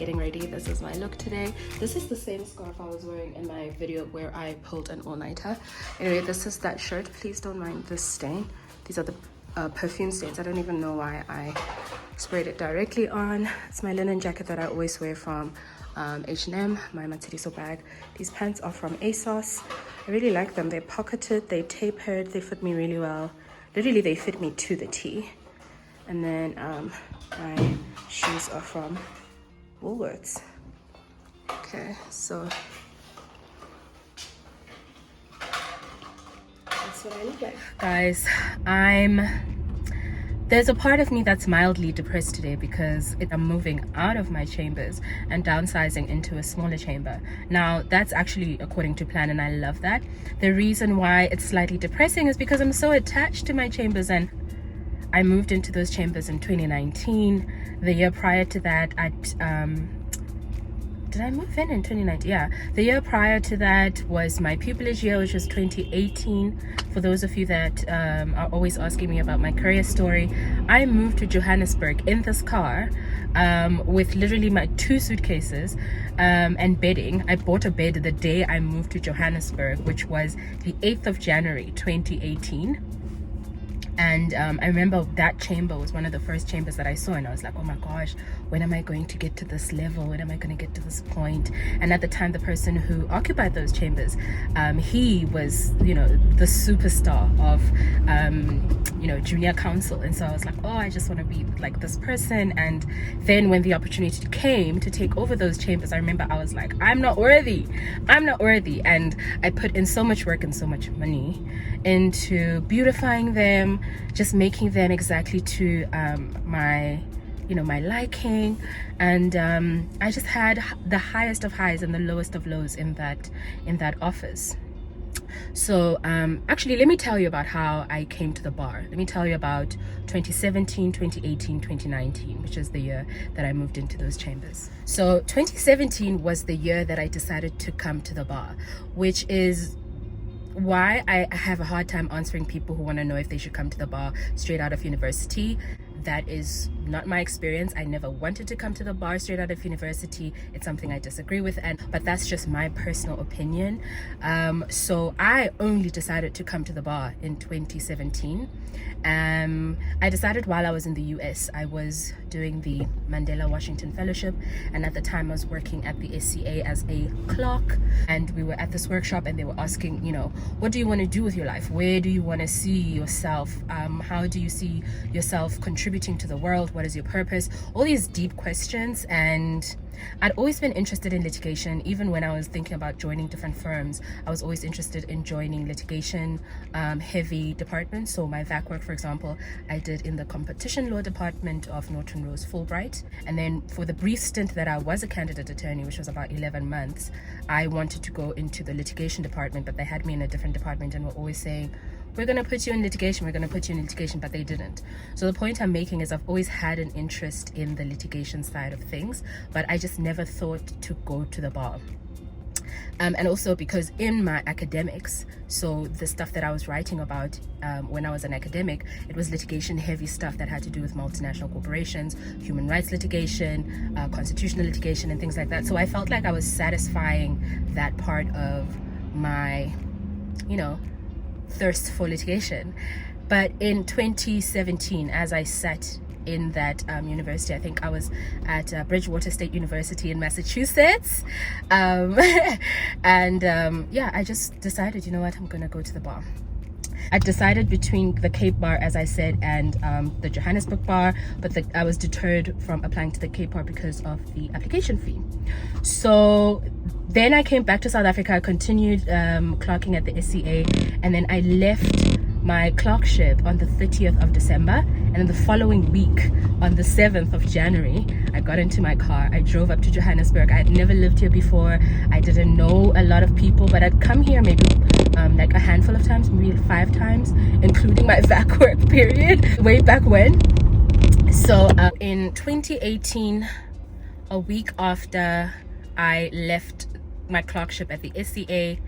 getting ready. This is my look today. This is the same scarf I was wearing in my video where I pulled an all-nighter. Anyway, this is that shirt. Please don't mind this stain. These are the perfume stains. I don't even know why I sprayed it directly on. It's my linen jacket that I always wear from H&M, my Matsuriso bag. These pants are from ASOS. I really like them. They're pocketed, they tapered, they fit me really well. Literally, they fit me to the T. And then my shoes are from Woolworths. Okay, so that's what I look like. Guys, there's a part of me that's mildly depressed today because I'm moving out of my chambers and downsizing into a smaller chamber. Now, that's actually according to plan, and I love that. The reason why it's slightly depressing is because I'm so attached to my chambers, and I moved into those chambers in 2019. The year prior to that, did I move in 2019? Yeah, the year prior to that was my pupillage year, which was 2018. For those of you that are always asking me about my career story, I moved to Johannesburg in this car with literally my 2 suitcases and bedding. I bought a bed the day I moved to Johannesburg, which was the 8th of January 2018. And I remember that chamber was one of the first chambers that I saw, and I was like, oh my gosh, when am I going to get to this level? When am I going to get to this point? And at the time, the person who occupied those chambers, he was, you know, the superstar of, you know, junior council. And so I was like, oh, I just want to be like this person. And then when the opportunity came to take over those chambers, I remember I was like, I'm not worthy. And I put in so much work and so much money into beautifying them, just making them exactly to my liking. And I just had the highest of highs and the lowest of lows in that office. So actually, let me tell you about how I came to the bar. Let me tell you about 2017, 2018, 2019, which is the year that I moved into those chambers. So 2017 was the year that I decided to come to the bar, which is why I have a hard time answering people who want to know if they should come to the bar straight out of university. That is not my experience. I never wanted to come to the bar straight out of university. It's something I disagree with, but that's just my personal opinion. So I only decided to come to the bar in 2017. I decided while I was in the US. I was doing the Mandela Washington Fellowship, and at the time I was working at the SCA as a clerk, and we were at this workshop, and they were asking, you know, what do you want to do with your life? Where do you want to see yourself? How do you see yourself contributing to the world? What is your purpose? All these deep questions. And I'd always been interested in litigation. Even when I was thinking about joining different firms, I was always interested in joining litigation heavy departments. So my VAC work, for example, I did in the competition law department of Norton Rose Fulbright. And then for the brief stint that I was a candidate attorney, which was about 11 months, I wanted to go into the litigation department, but they had me in a different department and were always saying, we're going to put you in litigation, but they didn't. So the point I'm making is I've always had an interest in the litigation side of things, but I just never thought to go to the bar. And also because in my academics, so the stuff that I was writing about when I was an academic, it was litigation heavy stuff that had to do with multinational corporations, human rights litigation, constitutional litigation, and things like that. So I felt like I was satisfying that part of my, you know, thirst for litigation. But in 2017, as I sat in that university, I think I was at Bridgewater State University in Massachusetts, yeah, I just decided, you know what, I'm gonna go to the bar. I decided between the Cape Bar, as I said, and the Johannesburg bar, but I was deterred from applying to the Cape Bar because of the application fee. So then I came back to South Africa. I continued clerking at the SCA, and then I left my clerkship on the 30th of December, and then the following week on the 7th of January, I got into my car. I drove up to Johannesburg. I had never lived here before. I didn't know a lot of people, but I'd come here maybe like a handful of times, maybe 5 times, including my VAC work period way back when. So in 2018, a week after I left my clerkship at the SCA,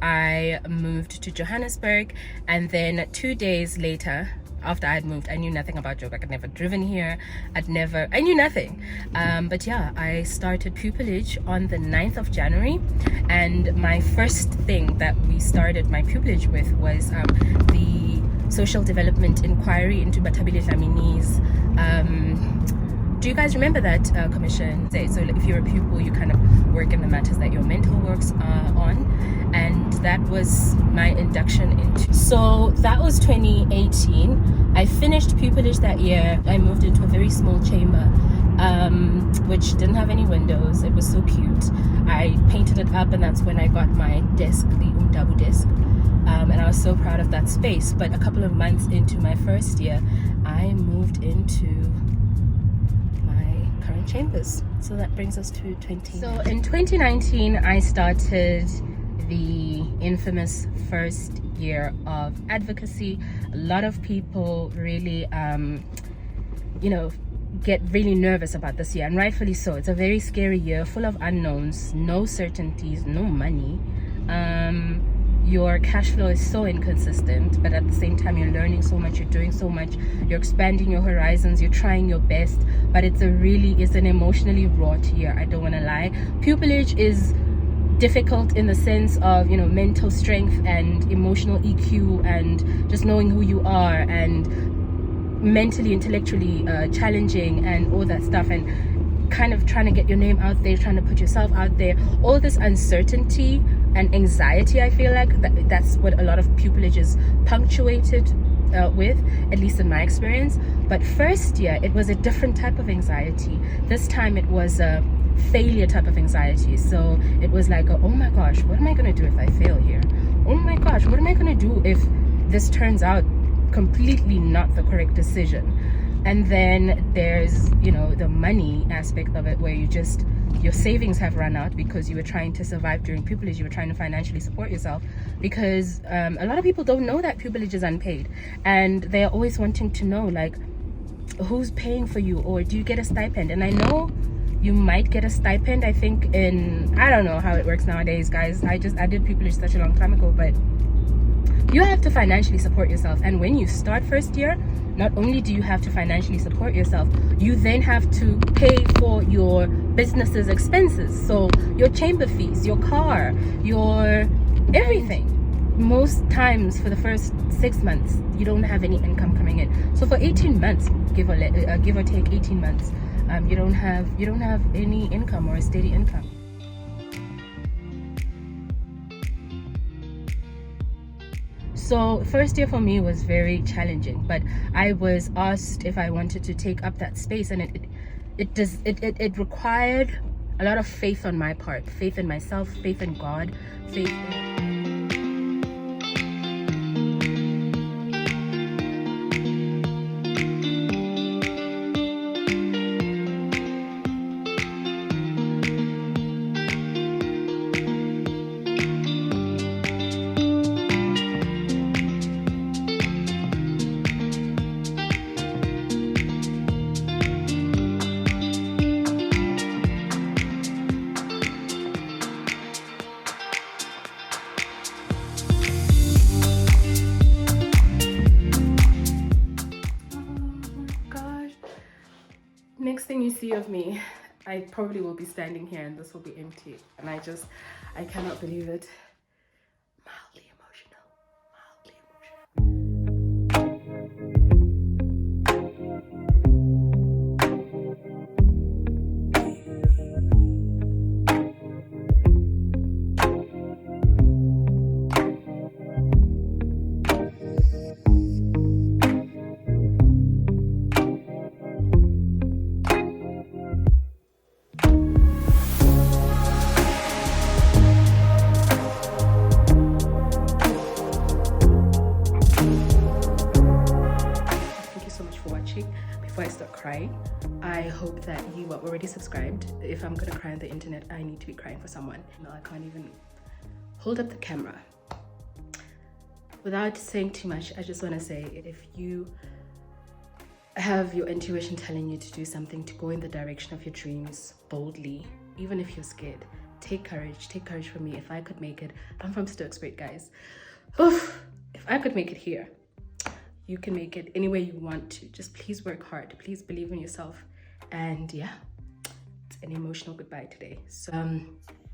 I moved to Johannesburg, and then 2 days later after I had moved, I knew nothing about Joburg. I'd never driven here. I knew nothing. But yeah, I started Pupillage on the 9th of January. And my first thing that we started my Pupillage with was the social development inquiry into Batabile Dlamini's. Do you guys remember that commission? So if you're a pupil, you kind of work in the matters that your mentor works on, and that was my induction into. So that was 2018. I finished Pupillage that year. I moved into a very small chamber, which didn't have any windows. It was so cute. I painted it up, and that's when I got my desk, the Umdabu desk. And I was so proud of that space. But a couple of months into my first year, I moved into my current chambers. So that brings us to 20. So in 2019, I started the infamous first year of advocacy. A lot of people really, get really nervous about this year, and rightfully so. It's a very scary year, full of unknowns, no certainties, no money. Your cash flow is so inconsistent, but at the same time you're learning so much, you're doing so much, you're expanding your horizons, you're trying your best, but it's an emotionally wrought year. I don't want to lie. Pupillage is difficult in the sense of mental strength and emotional EQ and just knowing who you are, and mentally, intellectually challenging and all that stuff, and kind of trying to get your name out there, trying to put yourself out there, all this uncertainty and anxiety. I feel like that's what a lot of Pupillage is punctuated with, at least in my experience. But first year, it was a different type of anxiety. This time it was a failure type of anxiety. So it was like, oh my gosh, what am I going to do if I fail here? Oh my gosh, what am I going to do if this turns out completely not the correct decision? And then there's the money aspect of it, where your savings have run out because you were trying to survive during Pupillage. You were trying to financially support yourself, because a lot of people don't know that Pupillage is unpaid, and they're always wanting to know, like, who's paying for you, or do you get a stipend? And I know you might get a stipend. I think I don't know how it works nowadays, guys. I did Pupillage such a long time ago, but you have to financially support yourself. And when you start first year, not only do you have to financially support yourself, you then have to pay for your business's expenses. So your chamber fees, your car, your everything. Most times for the first 6 months, you don't have any income coming in. So for 18 months, give or take 18 months, you don't have any income or a steady income. So first year for me was very challenging, but I was asked if I wanted to take up that space, and it required a lot of faith on my part, faith in myself, faith in God, faith in next thing you see of me, I probably will be standing here and this will be empty, and I cannot believe it. Mildly emotional. Before I start crying, I hope that you are already subscribed. If I'm gonna cry on the internet, I need to be crying for someone. No, I can't even hold up the camera. Without saying too much, I just want to say, if you have your intuition telling you to do something, to go in the direction of your dreams boldly, even if you're scared, take courage from me. If I could make it, I'm from Stokesbury, guys. Oof, if I could make it here, You can make it any way you want to. Just please work hard. Please believe in yourself. And yeah, it's an emotional goodbye today. So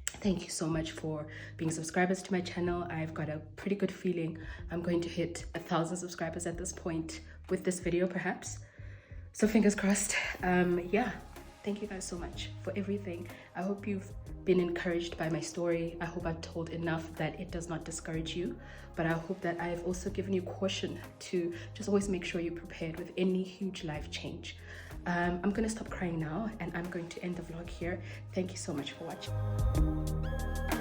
thank you so much for being subscribers to my channel. I've got a pretty good feeling I'm going to hit 1,000 subscribers at this point with this video, perhaps. So fingers crossed. Yeah, thank you guys so much for everything. I hope you've been encouraged by my story. I hope I've told enough that it does not discourage you, but I hope that I've also given you caution to just always make sure you're prepared with any huge life change. I'm gonna stop crying now and I'm going to end the vlog here. Thank you so much for watching.